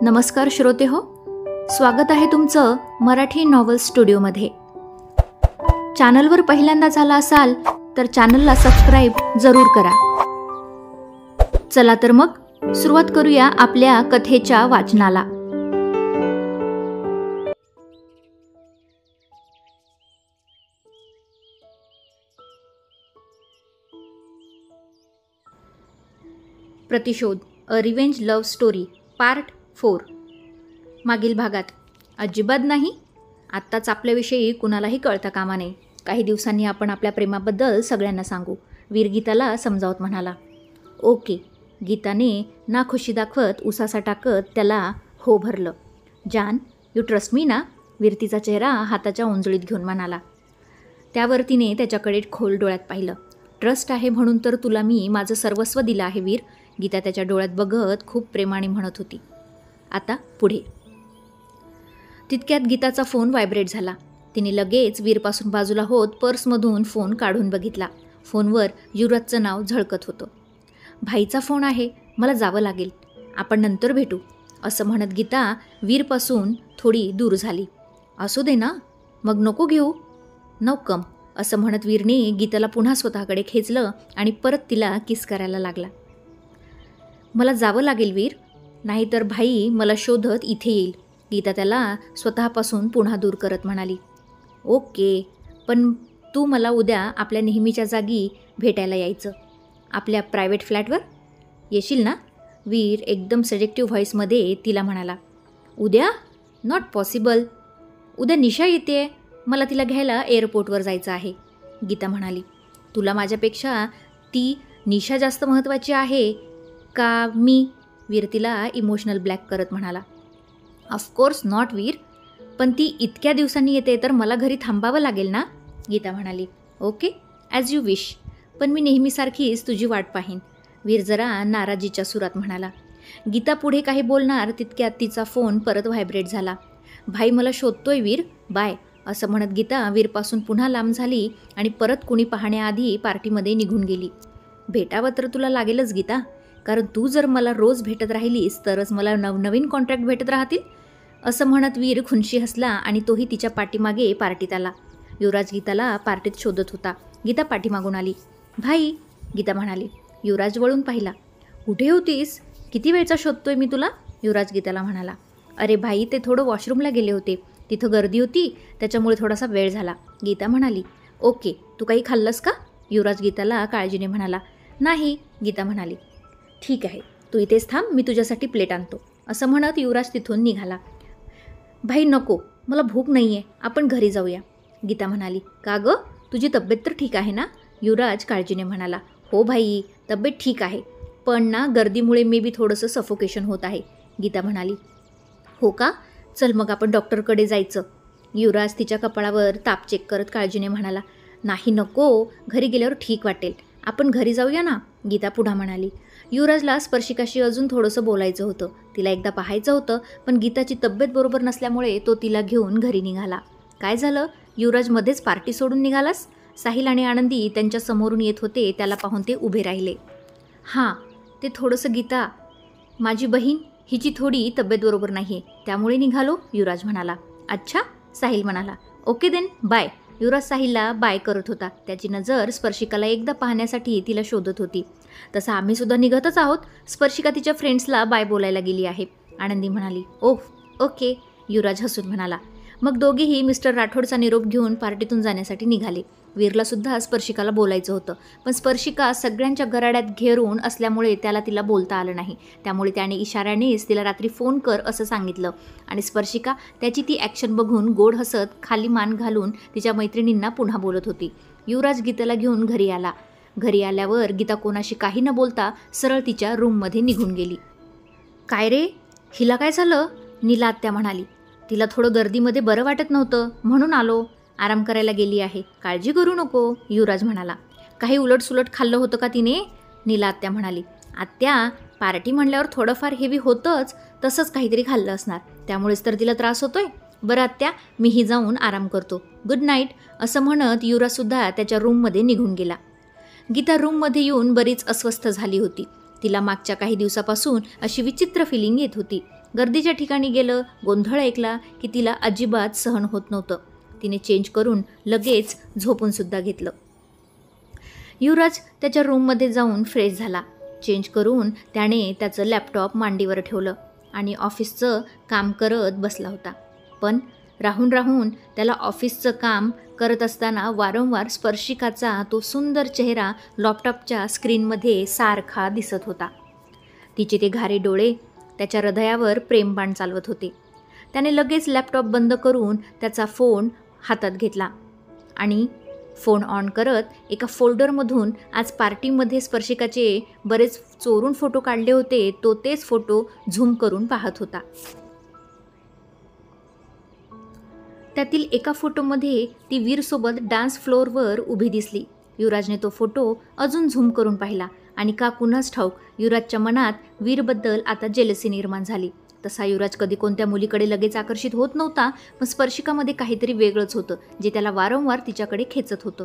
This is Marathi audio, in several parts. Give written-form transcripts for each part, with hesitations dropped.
नमस्कार श्रोते हो, स्वागत आहे तुमचं मराठी नॉव्हल स्टुडिओमध्ये. चॅनलवर पहिल्यांदा झाला असाल तर चॅनलला सबस्क्राईब जरूर करा. चला तर मग सुरुवात करूया आपल्या कथेच्या वाचनाला. प्रतिशोध अ रिव्हेंज लव्ह स्टोरी पार्ट 4. मागील भागात. अजिबात नाही, आत्ताच आपल्याविषयी कुणालाही कळता कामा नये. काही दिवसांनी आपण आपल्या प्रेमाबद्दल सगळ्यांना सांगू, वीर गीताला समजावत म्हणाला. ओके. गीताने नाखुशी दाखवत उसासा टाकत त्याला हो भरलं. जान, यू ट्रस्ट मी ना? वीर तिचा चेहरा हाताच्या उंजळीत घेऊन म्हणाला. त्यावर तिने त्याच्याकडे खोल डोळ्यात पाहिलं. ट्रस्ट आहे म्हणून तर तुला मी माझं सर्वस्व दिलं आहे वीर, गीता त्याच्या डोळ्यात बघत खूप प्रेमाने म्हणत होती. आता पुढे. तितक्यात गीताचा फोन व्हायब्रेट झाला. तिने लगेच वीरपासून बाजूला होत पर्समधून फोन काढून बघितला. फोनवर युवराजचं नाव झळकत होतं. भाईचा फोन आहे, मला जावं लागेल, आपण नंतर भेटू, असं म्हणत गीता वीरपासून थोडी दूर झाली. असू दे ना, मग नको घेऊ, नो कम, असं म्हणत वीरने गीताला पुन्हा स्वतःकडे खेचलं आणि परत तिला किस करायला लागला. मला जावं लागेल वीर, नाहीतर भाई मला शोधत इथे येईल, गीता त्याला स्वतःपासून पुन्हा दूर करत म्हणाली. ओके, पण तू मला उद्या आपल्या नेहमीच्या जागी भेटायला यायचं, आपल्या प्रायव्हेट फ्लॅटवर येशील ना? वीर एकदम सजेक्टिव्ह व्हॉईसमध्ये तिला म्हणाला. उद्या? नॉट पॉसिबल, उद्या निशा येते, मला तिला घ्यायला एअरपोर्टवर जायचं आहे, गीता म्हणाली. तुला माझ्यापेक्षा ती निशा जास्त महत्त्वाची आहे का मी? वीर तिला इमोशनल ब्लॅक करत म्हणाला. ऑफकोर्स नॉट वीर, पण ती इतक्या दिवसांनी येते तर मला घरी थांबावं लागेल ना, गीता म्हणाली. ओके, ॲज यू विश, पण मी नेहमीसारखीच तुझी वाट पाहीन, वीर जरा नाराजीच्या सुरात म्हणाला. गीता पुढे काही बोलणार तितक्यात तिचा फोन परत व्हायब्रेट झाला. भाई मला शोधतोय वीर, बाय, असं म्हणत गीता वीरपासून पुन्हा लांब झाली आणि परत कुणी पाहण्याआधी पार्टीमध्ये निघून गेली. भेटावं तर तुला लागेलच गीता, कारण तू जर मला रोज भेटत राहिलीस तरच मला नवनवीन कॉन्ट्रॅक्ट भेटत राहतील, असं म्हणत वीर खुनशी हसला आणि तोही तिच्या पाठीमागे पार्टीत आला. युवराज गीताला पार्टीत शोधत होता. गीता पाठीमागून आली. भाई, गीता म्हणाली. युवराज वळून पाहिला. कुठे होतीस? किती वेळचा शोधतोय मी तुला, युवराज गीताला म्हणाला. अरे भाई, ते थोडं वॉशरूमला गेले होते, तिथं गर्दी होती, त्याच्यामुळे थोडासा वेळ झाला, गीता म्हणाली. ओके, तू काही खाल्लंस का, युवराज गीताला काळजीने म्हणाला. नाही, गीता म्हणाली. ठीक आहे, तू इथेच थांब, मी तुझ्यासाठी प्लेट आणतो, असं म्हणत युवराज तिथून निघाला. भाई नको, मला भूक नाही आहे, आपण घरी जाऊया, गीता म्हणाली. का गं, तुझी तब्येत तर ठीक आहे ना, युवराज काळजीने म्हणाला. हो भाई, तब्येत ठीक आहे, पण ना गर्दीमुळे मे बी थोडंसं सफोकेशन होत आहे, गीता म्हणाली. हो का, चल मग आपण डॉक्टरकडे जायचं, युवराज तिच्या कपाळावर ताप चेक करत काळजीने म्हणाला. नाही नको, घरी गेल्यावर ठीक वाटेल, आपण घरी जाऊया ना, गीता पुढा म्हणाली. युवराजला स्पर्शिकाशी अजून थोडंसं बोलायचं होतं, तिला एकदा पाहायचं होतं, पण गीताची तब्येत बरोबर नसल्यामुळे तो तिला घेऊन घरी निघाला. काय झालं, युवराज मध्येच पार्टी सोडून निघालास? साहिल आणि आनंदी त्यांच्या समोरून येत होते, त्याला पाहून ते उभे राहिले. हां, ते थोडंसं गीता, माझी बहीण, हिची थोडी तब्येत बरोबर नाही आहे, त्यामुळे निघालो, युवराज म्हणाला. अच्छा, साहिल म्हणाला. Okay then, bye. युवराज साहिलला बाय करत होता. त्याची नजर स्पर्शिकाला एकदा पाहण्यासाठी तिला शोधत होती. तसं आम्ही सुद्धा निघतच आहोत, स्पर्शिका तिच्या फ्रेंड्सला बाय बोलायला गेली आहे, आनंदी म्हणाली. ओह ओके, युवराज हसून म्हणाला. मग दोघेही मिस्टर राठोडचा निरोप घेऊन पार्टीतून जाण्यासाठी निघाले. वीरलासुद्धा स्पर्शिकाला बोलायचं होतं, पण स्पर्शिका सगळ्यांच्या गराड्यात घेरून असल्यामुळे त्याला तिला बोलता आलं नाही, त्यामुळे त्याने इशाऱ्यानेच तिला रात्री फोन कर असं सांगितलं आणि स्पर्शिका त्याची ती ॲक्शन बघून गोड हसत खाली मान घालून तिच्या मैत्रिणींना पुन्हा बोलत होती. युवराज गीताला घेऊन घरी आला. घरी आल्यावर गीता कोणाशी काही न बोलता सरळ तिच्या रूममध्ये निघून गेली. काय रे, हिला काय झालं, नीला आत्या म्हणाली. तिला थोडं गर्दीमध्ये बरं वाटत नव्हतं म्हणून आलो, आराम करायला गेली आहे, काळजी करू नको, युवराज म्हणाला. काही उलटसुलट खाल्लं होतं का तिने, नीला आत्या म्हणाली. आत्या, पार्टी म्हणल्यावर थोडंफार हेवी होतंच, तसंच काहीतरी खाल्लं असणार, त्यामुळेच तर तिला त्रास होतोय. बरं आत्या, मीही जाऊन आराम करतो, गुड नाईट, असं म्हणत युवराजसुद्धा त्याच्या रूममध्ये निघून गेला. गीता रूममध्ये येऊन बरीच अस्वस्थ झाली होती. तिला मागच्या काही दिवसापासून अशी विचित्र फिलिंग येत होती. गर्दीच्या ठिकाणी गेलं, गोंधळ ऐकला की तिला अजिबात सहन होत नव्हतं. तिने चेंज करून लगेच झोपूनसुद्धा घेतलं. युवराज त्याच्या रूममध्ये जाऊन फ्रेश झाला. चेंज करून त्याने त्याचं लॅपटॉप मांडीवर ठेवलं आणि ऑफिसचं काम करत बसला होता. पण राहून राहून त्याला ऑफिसचं काम करत असताना वारंवार स्पर्शिकाचा तो सुंदर चेहरा लॅपटॉपच्या स्क्रीनमध्ये सारखा दिसत होता. तिचे ते घारे डोळे त्याच्या हृदयावर प्रेमबाण चालवत होते. त्याने लगेच लॅपटॉप बंद करून त्याचा फोन हातात घेतला आणि फोन ऑन करत एका फोल्डरमधून आज पार्टीमध्ये स्पर्शिकाचे बरेच चोरून फोटो काढले होते, तो तेच फोटो झूम करून पाहत होता. त्यातील एका फोटोमध्ये ती वीरसोबत डान्स फ्लोअरवर उभी दिसली. युवराजने तो फोटो अजून झूम करून पाहिला आणि का कुणास ठाऊक युवराजच्या मनात वीरबद्दल आता जेलसी निर्माण झाली. तसा युवराज कधी कोणत्या मुलीकडे लगेच आकर्षित होत नव्हता, पण स्पर्शिकामध्ये काहीतरी वेगळंच होतं जे त्याला वारंवार तिच्याकडे खेचत होतं.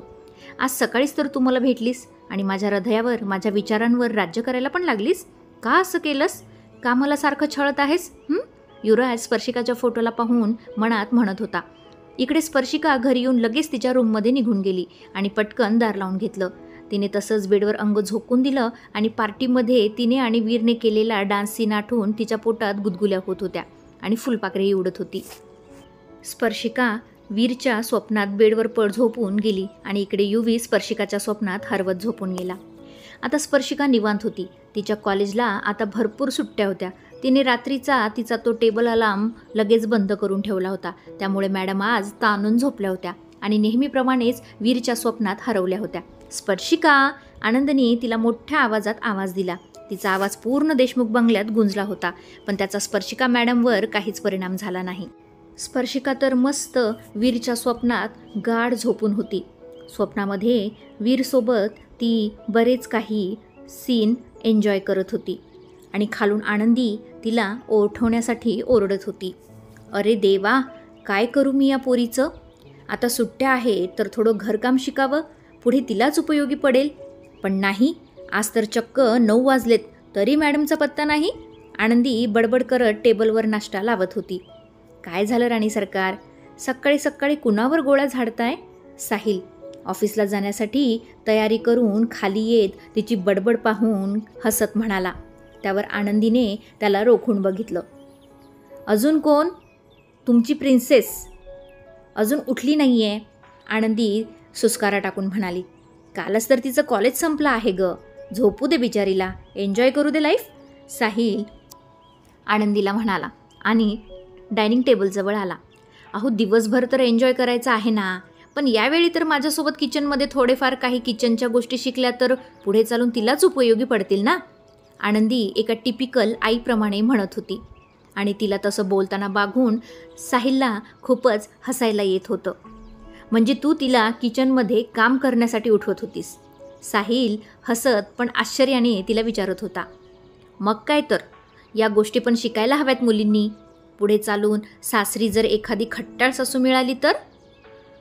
आज सकाळीच तर तू मला भेटलीस आणि माझ्या हृदयावर, माझ्या विचारांवर राज्य करायला पण लागलीस. का असं केलंस? का मला सारखं छळत आहेस? युवराज स्पर्शिकाच्या फोटोला पाहून मनात म्हणत होता. इकडे स्पर्शिका घरी येऊन लगेच तिच्या रूममध्ये निघून गेली आणि पटकन दार लावून घेतलं. तिने तसंच बेडवर अंग झोकून दिलं आणि पार्टीमध्ये तिने आणि वीरने केलेला डान्स सीन आठवून तिच्या पोटात गुदगुल्या होत होत्या आणि फुलपाखरेही उडत होती. स्पर्शिका वीरच्या स्वप्नात बेडवर झोपून गेली आणि इकडे युवी स्पर्शिकाच्या स्वप्नात हरवत झोपून गेला. आता स्पर्शिका निवांत होती. तिच्या कॉलेजला आता भरपूर सुट्ट्या होत्या. तिने रात्रीचा तिचा तो टेबल अलार्म लगेच बंद करून ठेवला होता. त्यामुळे मॅडम आज ताणून झोपल्या होत्या आणि नेहमीप्रमाणेच वीरच्या स्वप्नात हरवल्या होत्या. स्पर्शिका, आनंदने तिला मोठ्या आवाजात आवाज दिला. तिचा आवाज पूर्ण देशमुख बंगल्यात गुंजला होता, पण त्याचा स्पर्शिका मॅडमवर काहीच परिणाम झाला नाही. स्पर्शिका तर मस्त वीरच्या स्वप्नात गाढ झोपून होती. स्वप्नामध्ये वीरसोबत ती बरेच काही सीन एन्जॉय करत होती आणि खालून आनंदी तिला ओळखण्यासाठी ओरडत होती. अरे देवा, काय करू मी या पोरीचं? आता सुट्ट्या आहे तर थोडं घरकाम शिकावं, पुढे तिलाच उपयोगी पडेल. पण नाही, आज तर चक्क 9 वाजलेत तरी मॅडमचा पत्ता नाही. आनंदी बडबड करत टेबलवर नाश्ता लावत होती. काय झालं राणी सरकार, सकाळी सकाळी कुणावर गोळ्या झाडताय? साहिल ऑफिसला जाण्यासाठी तयारी करून खाली येत तिची बडबड पाहून हसत म्हणाला. त्यावर आनंदीने त्याला रोखून बघितलं. अजून कोण? तुमची प्रिन्सेस अजून उठली नाही आहे, आनंदी सुस्कारा टाकून म्हणाली. कालच तर तिचं कॉलेज संपलं आहे ग, झोपू दे बिचारीला, एन्जॉय करू दे लाईफ, साहिल आनंदीला म्हणाला आणि डायनिंग टेबलजवळ आला. अहो दिवसभर तर एन्जॉय करायचं आहे ना, पण यावेळी तर माझ्यासोबत किचनमध्ये थोडेफार काही किचनच्या गोष्टी शिकल्या तर पुढे चालून तिलाच उपयोगी पडतील ना. आनंदी एका टिपिकल आईप्रमाणे म्हणत होती आणि तिला तसं बोलताना बघून साहिलला खूपच हसायला येत होतं. म्हणजे तू तिला किचनमध्ये काम करण्यासाठी उठवत होतीस? साहिल हसत पण आश्चर्याने तिला विचारत होता. मग काय तर, या गोष्टी पण शिकायला हव्यात मुलींनी. पुढे चालून सासरी जर एखादी खट्टाळ सासू मिळाली तर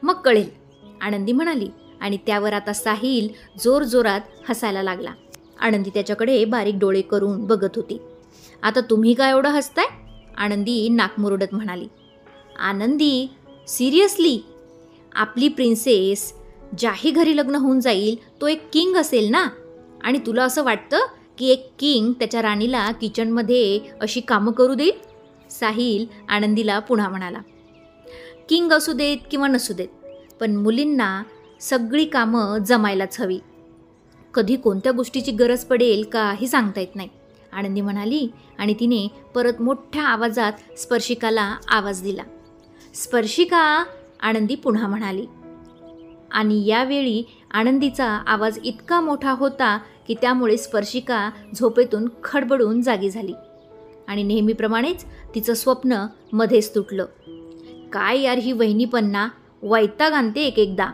मग कळेल, आनंदी म्हणाली आणि त्यावर आता साहिल जोरजोरात हसायला लागला. आनंदी त्याच्याकडे बारीक डोळे करून बघत होती. आता तुम्ही काय एवढं हसताय? आनंदी नाक मुरडत म्हणाली. आनंदी, सिरियसली? आपली प्रिन्सेस ज्याही घरी लग्न होऊन जाईल तो एक किंग असेल ना, आणि तुला असं वाटतं की एक किंग त्याच्या राणीला किचनमध्ये अशी कामं करू देईल? साहिल आनंदीला पुन्हा म्हणाला. किंग असू देत किंवा नसू देत, पण मुलींना सगळी कामं जमायलाच हवी. कधी कोणत्या गोष्टीची गरज पडेल काही सांगता येत नाही, आनंदी म्हणाली आणि तिने परत मोठ्या आवाजात स्पर्शिकाला आवाज दिला. स्पर्शिका, आनंदी पुन्हा म्हणाली. आणि यावेळी आनंदीचा आवाज इतका मोठा होता की त्यामुळे स्पर्शिका झोपेतून खडबडून जागी झाली आणि नेहमीप्रमाणेच तिचं स्वप्न मध्येच तुटलं. काय यार ही वहिनीपणा, वैताग आणते एक एकदा.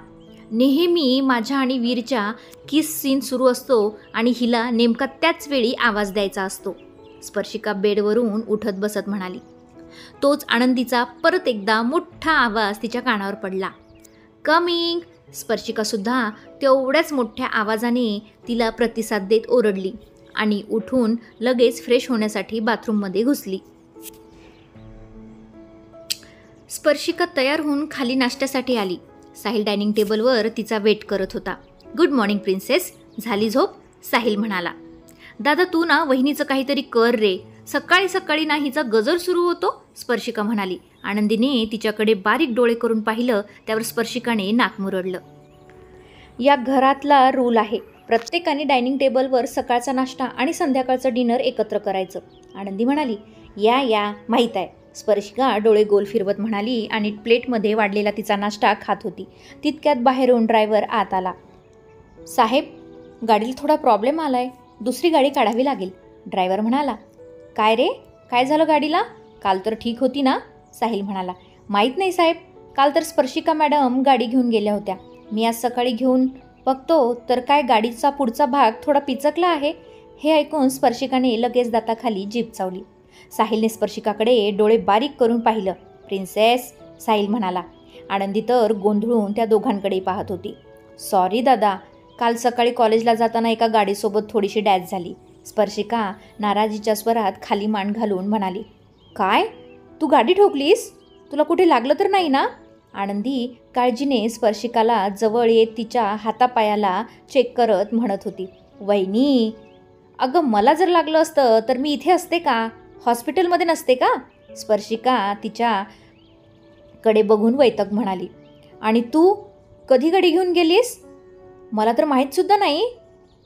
नेहमी माझ्या आणि वीरच्या किस सीन सुरू असतो आणि हिला नेमका त्याच वेळी आवाज द्यायचा असतो, स्पर्शिका बेडवरून उठत बसत म्हणाली. तोच आनंदीचा परत एकदा मोठा आवाज तिच्या कानावर पडला. कमिंग, स्पर्शिकासुद्धा तेवढ्याच मोठ्या आवाजाने तिला प्रतिसाद देत ओरडली आणि उठून लगेच फ्रेश होण्यासाठी बाथरूममध्ये घुसली. स्पर्शिका तयार होऊन खाली नाश्त्यासाठी आली. साहिल डायनिंग टेबलवर तिचा वेट करत होता. गुड मॉर्निंग प्रिन्सेस, झाली झोप? साहिल म्हणाला. दादा तू ना वहिनीचं काहीतरी कर रे, सकाळी सकाळी ना हिचा गजर सुरू होतो, स्पर्शिका म्हणाली. आनंदीने तिच्याकडे बारीक डोळे करून पाहिलं. त्यावर स्पर्शिकाने नाक मुरडलं. या घरातला रूल आहे, प्रत्येकाने डायनिंग टेबलवर सकाळचा नाश्ता आणि संध्याकाळचं डिनर एकत्र करायचं, आनंदी म्हणाली. या या माहीत आहे, स्पर्शिका डोळे गोल फिरवत म्हणाली आणि प्लेटमध्ये वाढलेला तिचा नाश्ता खात होती. तितक्यात बाहेरून ड्रायव्हर आत आला. साहेब, गाडीला थोडा प्रॉब्लेम आलाय, दुसरी गाडी काढावी लागेल, ड्रायव्हर म्हणाला. काय रे, काय झालं गाडीला? काल तर ठीक होती ना, साहिल म्हणाला. माहीत नाही साहेब, काल तर स्पर्शिका मॅडम गाडी घेऊन गेल्या होत्या. मी आज सकाळी घेऊन बघतो तर काय गाडीचा पुढचा भाग थोडा पिचकला आहे. हे ऐकून स्पर्शिकाने लगेच दाताखाली जीभ चावली. साहिलने स्पर्शिकाकडे डोळे बारीक करून पाहिलं. प्रिन्सेस, साहिल म्हणाला. आनंदी तर गोंधळून त्या दोघांकडे पाहत होती. सॉरी दादा, काल सकाळी कॉलेजला जाताना एका गाडीसोबत थोडीशी डॅश झाली, स्पर्शिका नाराजीच्या स्वरात खाली मान घालून म्हणाली. काय, तू गाडी ठोकलीस? तुला कुठे लागलं तर नाही ना? आनंदी काळजीने स्पर्शिकाला जवळ येत तिच्या हातापायाला चेक करत म्हणत होती. वहिनी, अगं मला जर लागलं असतं तर मी इथे असते का, हॉस्पिटलमध्ये नसते का? स्पर्शिका तिच्याकडे बघून वैतक म्हणाली. आणि तू कधी गाडी घेऊन गेलीस? मला तर माहीतसुद्धा नाही,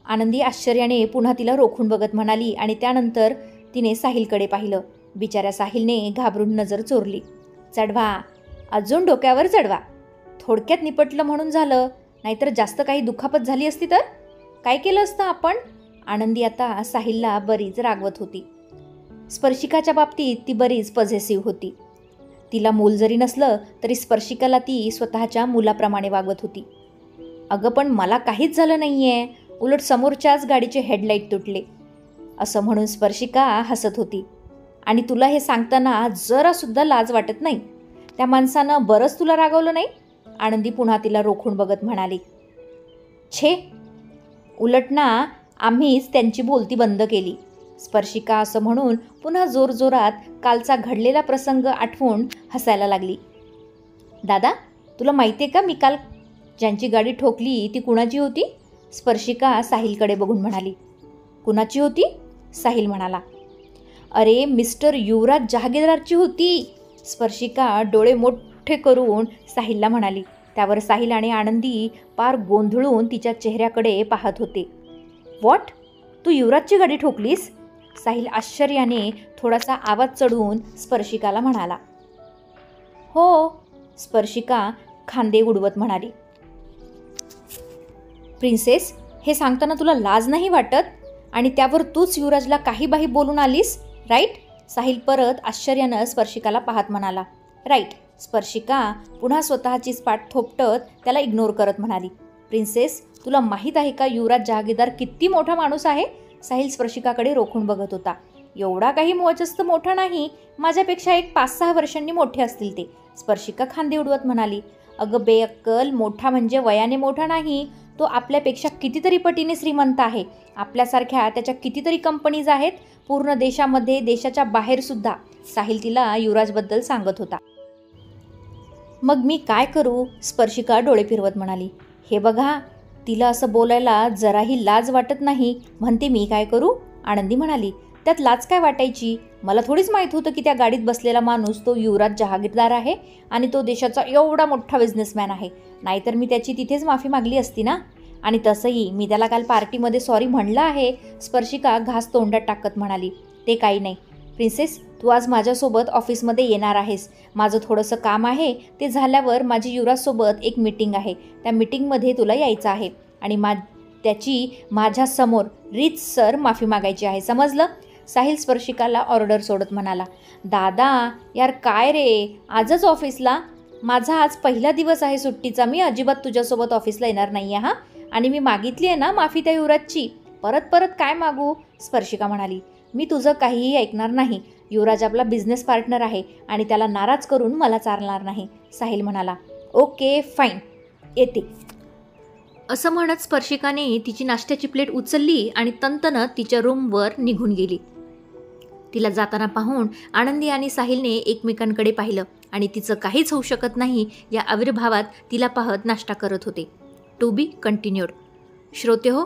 आनंदी आश्चर्याने पुन्हा तिला रोखून बघत म्हणाली. आणि त्यानंतर तिने साहिलकडे पाहिलं. बिचाऱ्या साहिलने घाबरून नजर चोरली. चढवा, अजून डोक्यावर चढवा, थोडक्यात निपटलं म्हणून झालं, नाहीतर जास्त काही दुखापत झाली असती तर काय केलं असतं आपण? आनंदी आता साहिलला बरीच रागवत होती. स्पर्शिकाच्या बाबतीत ती बरीच पॉझिटिव्ह होती. तिला मूल जरी नसलं तरी स्पर्शिकाला ती स्वतःच्या मुलाप्रमाणे वागवत होती. अगं पण मला काहीच झालं नाही आहे, उलट समोरच्याच गाडीचे हेडलाईट तुटले, असं म्हणून स्पर्शिका हसत होती. आणि तुला हे सांगताना जरासुद्धा लाज वाटत नाही? त्या माणसानं बरंच तुला रागवलं नाही? आनंदी पुन्हा तिला रोखून बघत म्हणाली. छे, उलट ना आम्हीच त्यांची बोलती बंद केली, स्पर्शिका असं म्हणून पुन्हा जोरजोरात कालचा घडलेला प्रसंग आठवून हसायला लागली. दादा, तुला माहिती आहे का मी काल ज्यांची गाडी ठोकली ती कुणाची होती? स्पर्शिका साहिलकडे बघून म्हणाली. कुणाची होती? साहिल म्हणाला. अरे मिस्टर युवराज जहागीरदारची होती, स्पर्शिका डोळे मोठे करून साहिलला म्हणाली. त्यावर साहिल आणि आनंदी पार गोंधळून तिच्या चेहऱ्याकडे पाहत होते. व्हॉट, तू युवराजची गाडी ठोकलीस? साहिल आश्चर्याने थोडासा आवाज चढवून स्पर्शिकाला म्हणाला. हो, स्पर्शिका खांदे उडवत म्हणाली. प्रिन्सेस, हे सांगताना तुला लाज नाही वाटत? आणि त्यावर तूच युवराजला काही बाही बोलून आलीस, राईट? साहिल परत आश्चर्यानं स्पर्शिकाला पाहत म्हणाला. राईट, स्पर्शिका पुन्हा स्वतःचीच पाठ थोपटत त्याला इग्नोर करत म्हणाली. प्रिन्सेस, तुला माहीत आहे का युवराज जहागीरदार किती मोठा माणूस आहे? साहिल स्पर्शिकाकडे रोखून बघत होता. एवढा काही मोजस्त मोठा नाही, माझ्यापेक्षा एक 5-6 वर्षांनी मोठे असतील ते, स्पर्शिका खांदे उडवत म्हणाली. अगं बेअक्कल, मोठा म्हणजे वयाने मोठा नाही, तो आपल्यापेक्षा कितीतरी पटीने श्रीमंत आहे. आपल्यासारख्या त्याच्या कितीतरी कंपनीज आहेत पूर्ण देशामध्ये, देशाच्या बाहेरसुद्धा. साहिल तिला युवराजबद्दल सांगत होता. मग मी काय करू? स्पर्शिका डोळे फिरवत म्हणाली. हे बघा, तिला असं बोलायला जराही लाज वाटत नाही, म्हणते मी काय करू? आनंदी म्हणाली. त्यात लाज काय वाटायची? मला थोडीच माहीत होतं की त्या गाडीत बसलेला माणूस तो युवराज जहागीरदार आहे आणि तो देशाचा एवढा मोठा बिझनेसमॅन आहे, नाहीतर मी त्याची तिथेच माफी मागली असती ना. आणि तसंही मी त्याला काल पार्टीमध्ये सॉरी म्हणलं आहे, स्पर्शिका घास तोंडात टाकत म्हणाली. ते काही नाही प्रिन्सेस, तू आज माझ्यासोबत ऑफिसमध्ये येणार आहेस. माझं थोडंसं काम आहे, ते झाल्यावर माझी युवराजसोबत एक मीटिंग आहे, त्या मीटिंगमध्ये तुला यायचं आहे आणि त्याची माझ्यासमोर रीतसर माफी मागायची आहे, समजलं? साहिल स्पर्शिकाला ऑर्डर सोडत म्हणाला. दादा यार काय रे, आजच ऑफिसला? माझा आज पहिला दिवस आहे सुट्टीचा, मी अजिबात तुझ्यासोबत ऑफिसला येणार नाही आहे. आणि मी मागितली आहे ना माफी त्या युवराजची, परत परत काय मागू? स्पर्शिका म्हणाली. मी तुझं काहीही ऐकणार नाही. युवराज आपला बिझनेस पार्टनर आहे आणि त्याला नाराज करून मला चालणार नाही, साहिल म्हणाला. ओके फाईन, येते. असं म्हणत स्पर्शिकाने तिची नाश्त्याची प्लेट उचलली आणि तनतनत तिच्या रूमवर निघून गेली. तिला जाताना पाहून आनंदी आणि साहिलने एकमेकांकडे पाहिलं आणि तिचं काहीच होऊ शकत नाही या आविर्भावात तिला पाहत नाश्ता करत होते. To be continued. श्रोते हो,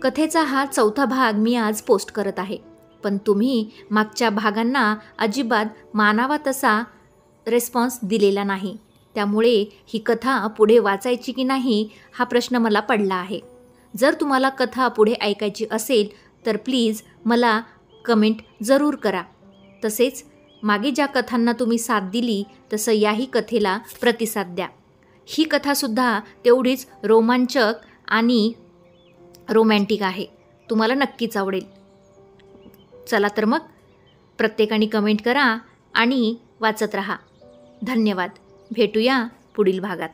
कथेचा हा 4था भाग मी आज पोस्ट करत आहे. पण तुम्ही मागच्या भागांना अजिबात मानावा तसा रिस्पॉन्स दिलेला नाही. त्यामुळे ही कथा पुढे वाचायची की नाही हा प्रश्न मला पडला आहे. जर तुम्हाला कथा पुढे ऐकायची असेल तर प्लीज मला कमेंट जरूर करा. तसेच मागे ज्या कथांना तुम्ही साथ दिली तसं याही कथेला प्रतिसाद द्या. ही कथासुद्धा तेवढीच रोमांचक आणि रोमॅन्टिक आहे. तुम्हाला नक्कीच आवडेल. चला तर मग प्रत्येकाने कमेंट करा आणि वाचत राहा. धन्यवाद. भेटूया पुढील भागात.